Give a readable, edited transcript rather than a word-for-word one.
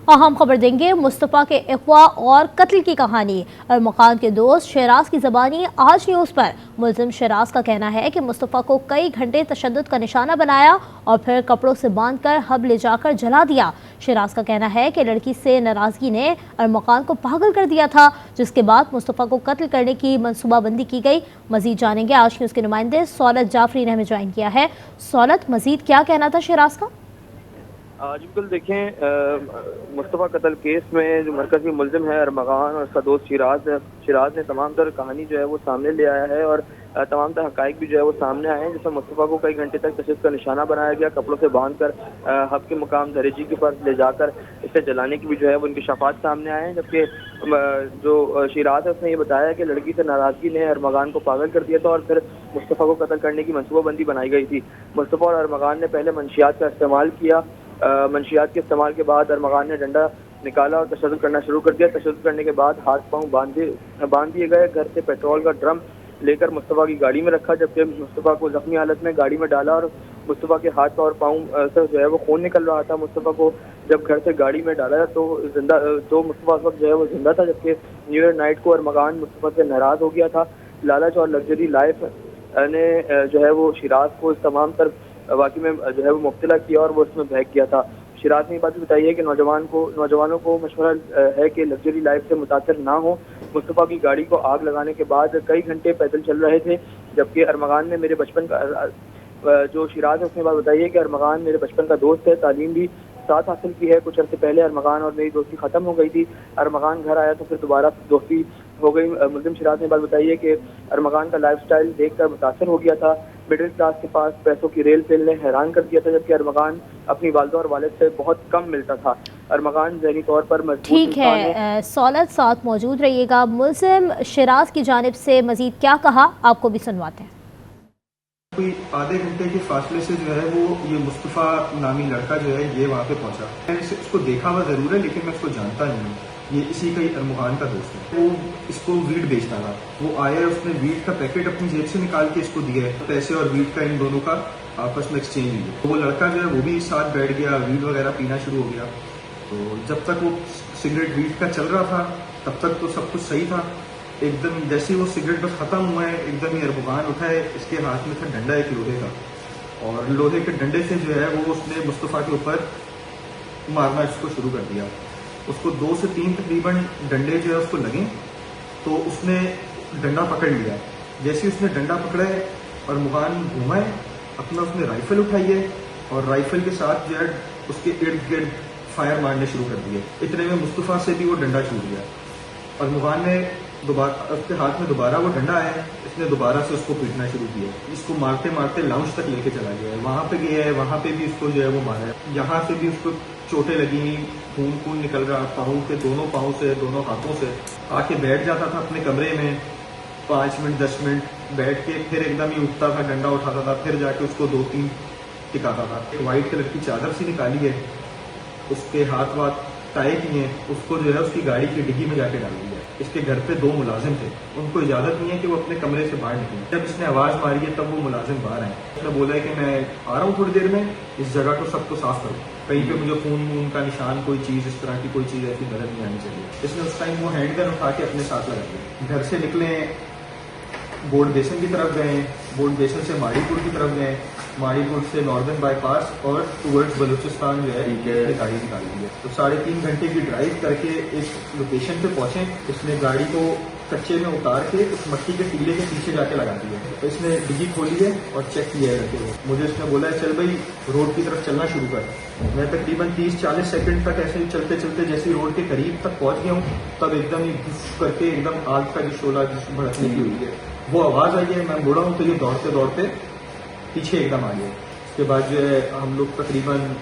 अहम खबर देंगे मुस्तफ़ा के अगवा और कत्ल की कहानी। अरमग़ान के दोस्त शहराज की ज़बानी आज न्यूज़ पर। मुलजिम शहराज का कहना है कि मुस्तफ़ा को कई घंटे तशद्दुद का निशाना बनाया और फिर कपड़ों से बांधकर हब ले जाकर जला दिया। शहराज का कहना है कि लड़की से नाराज़गी ने अरमग़ान को पागल कर दिया था, जिसके बाद मुस्तफ़ा को कत्ल करने की मनसूबाबंदी की गई। मजीद जानेंगे आज न्यूज़ के नुमाइंदे सौलत जाफरी ने हमें ज्वाइन किया है। सौलत, मजीद क्या कहना था शहराज का? जी बिल्कुल, देखें मुस्तफ़ा कत्ल केस में जो मरकज़ी मुलजिम है अरमग़ान और उसका दोस्त शिराज ने तमाम तर कहानी जो है वो सामने ले आया है और तमाम तर हक़ाइक़ भी जो है वो सामने आए हैं, जिसमें मुस्तफ़ा को कई घंटे तक तशद्दुद का निशाना बनाया गया, कपड़ों से बांध कर हब के मुकाम दरेजी के पास ले जाकर इसे जलाने की भी जो है वो उनकी शफ़ात सामने आए हैं। जबकि जो शिराज है उसने ये बताया कि लड़की से नाराज़गी ने अरमग़ान को पागल कर दिया था और फिर मुस्तफ़ा को कत्ल करने की मनसूबाबंदी बनाई गई थी। मुस्तफ़ा और अरमग़ान ने पहले मंशियात का इस्तेमाल किया। मंशियात के इस्तेमाल के बाद अरमग़ान ने डंडा निकाला और तशद्दुद करना शुरू कर दिया। तशद्दुद करने के बाद हाथ पांव बांध दिए गए। घर से पेट्रोल का ड्रम लेकर मुस्तफ़ा की गाड़ी में रखा, जबकि मुस्तफ़ा को जख्मी हालत में गाड़ी में डाला और मुस्तफ़ा के हाथ और पाँव से जो है वो खून निकल रहा था। मुस्तफ़ा को जब घर से गाड़ी में डाला तो मुस्तफ़ा उस वक्त जो है वो जिंदा था, जबकि न्यू ईयर नाइट को अरमग़ान मुस्तफ़ा से नाराज़ हो गया था। लालच और लग्जरी लाइफ ने जो है वो शिराज को इस तमाम तर वाक़ई में जो है वो मुब्तला किया और वो उसमें बहक गया था। शिराज ने ये बात भी बताई है कि नौजवानों को मशवरा है कि लग्जरी लाइफ से मुतासर ना हो। मुस्तफ़ा की गाड़ी को आग लगाने के बाद कई घंटे पैदल चल रहे थे, जबकि अरमग़ान ने मेरे बचपन का जो शिराज है उसने बात बताई है कि अरमग़ान मेरे बचपन का दोस्त है, तालीम भी साथ हासिल की है। कुछ अर्से पहले अरमग़ान और मेरी दोस्ती ख़त्म हो गई थी। अरमग़ान घर आया तो फिर दोबारा दोस्ती हो गई। मुलजिम शिराज ने बात बताई है कि अरमग़ान का लाइफस्टाइल देखकर मुतासर हो गया था। मिडिल क्लास के पास पैसों की रेल पेल ने हैरान कर दिया था, जबकि अरमग़ान अपनी वालिदा और वालिद से बहुत कम मिलता था। अरमग़ान ज़हनी तौर पर मजबूत ठीक है, सौलत साथ मौजूद रहिएगा। मुलजिम शिराज की जानिब से मजीद क्या कहा, आपको भी सुनवाते हैं। कोई आधे घंटे के फासले से जो है वो ये मुस्तफ़ा नामी लड़का जो है ये वहाँ पे पहुंचा। मैंने इसको देखा हुआ जरूर है, लेकिन मैं इसको जानता नहीं हूँ। ये इसी का ही अरमग़ान का दोस्त है। वो इसको वीड बेचता था। वो आया, उसने वीड का पैकेट अपनी जेब से निकाल के इसको दिया है। पैसे और वीड का इन दोनों का आपस में एक्सचेंज हुआ। वो लड़का जो है वो भी साथ बैठ गया, वीड वगैरह पीना शुरू हो गया। तो जब तक वो सिगरेट वीड का चल रहा था तब तक तो सब कुछ सही था। एकदम जैसे ही वो सिगरेट बस खत्म हुआ है, एकदम ही अरमग़ान उठा है। इसके हाथ में था डंडा एक लोहे का, और लोहे के डंडे से जो है वो उसने मुस्तफ़ा के ऊपर मारना इसको शुरू कर दिया। उसको 2 से 3 तकरीबन डंडे जो है उसको लगे, तो उसने डंडा पकड़ लिया। जैसे उसने डंडा पकड़ा है, अरमग़ान घूमा है, अपना उसने राइफल उठाई है और राइफल के साथ जो है उसके इर्द गिर्द फायर मारने शुरू कर दिए। इतने में मुस्तफ़ा से भी वो डंडा छूट गया। अरमग़ान ने दोबारा उसके हाथ में दोबारा वो डंडा आया, इसने दोबारा से उसको पीटना शुरू किया। इसको मारते मारते लाउंज तक लेके चला गया है। वहां पे गया है, वहां पे भी उसको जो है वो मारा है। यहाँ से भी उसको चोटें लगी, खून निकल रहा पाँव के, दोनों पाँव से, दोनों हाथों से। आके बैठ जाता था अपने कमरे में 5 मिनट 10 मिनट बैठ के, फिर एकदम ही उठता था, डंडा उठाता था, फिर जाके उसको 2-3 टिकाता था। एक वाइट कलर की चादर सी निकाली है, उसके हाथ वाथ टाई किए हैं, उसको जो है उसकी गाड़ी की डिग्गी में जाके डाल दिया। इसके घर पे 2 मुलाजिम थे, उनको इजाजत नहीं है कि वो अपने कमरे से बाहर निकले। जब इसने आवाज मारी है तब वो मुलाजिम बाहर आए। उसने बोला है कि मैं आ रहा हूँ थोड़ी देर में, इस जगह को सबको साफ करो, कहीं पे मुझे खून का निशान, कोई चीज इस तरह की कोई चीज ऐसी नजर नहीं आनी चाहिए। इसने उस टाइम वो हैंडगन उठा के अपने साथ लगा दिया। घर से निकले, बोर्ड बेसन की तरफ गए, बोर्ड बेसन से माड़ीपुर की तरफ गए, माड़ीपुर से नॉर्दर्न बाईपास और टूवर्ड्स बलूचिस्तान जो है गाड़ी निकाल ली है। तो 3.5 घंटे की ड्राइव करके एक लोकेशन पे पहुंचे। इसने गाड़ी को कच्चे में उतार के उस मट्टी के टीले के पीछे जाके लगा दिया। तो इसने डिग्गी खोली है और चेक किया है रखे हुए। मुझे इसने बोला है चल भाई रोड की तरफ चलना शुरू कर। मैं तकरीबन 30-40 सेकंड तक ऐसे ही चलते चलते जैसे रोड के करीब तक पहुंच गया हूँ, तब एकदम ही घुस करके एकदम आग का शोला भड़कने की हुई है। वो आवाज आई है, मैं मुड़ा हूँ तो ये दौड़ते दौड़ते पीछे एकदम आ गया। उसके बाद जो है हम लोग तकरीबन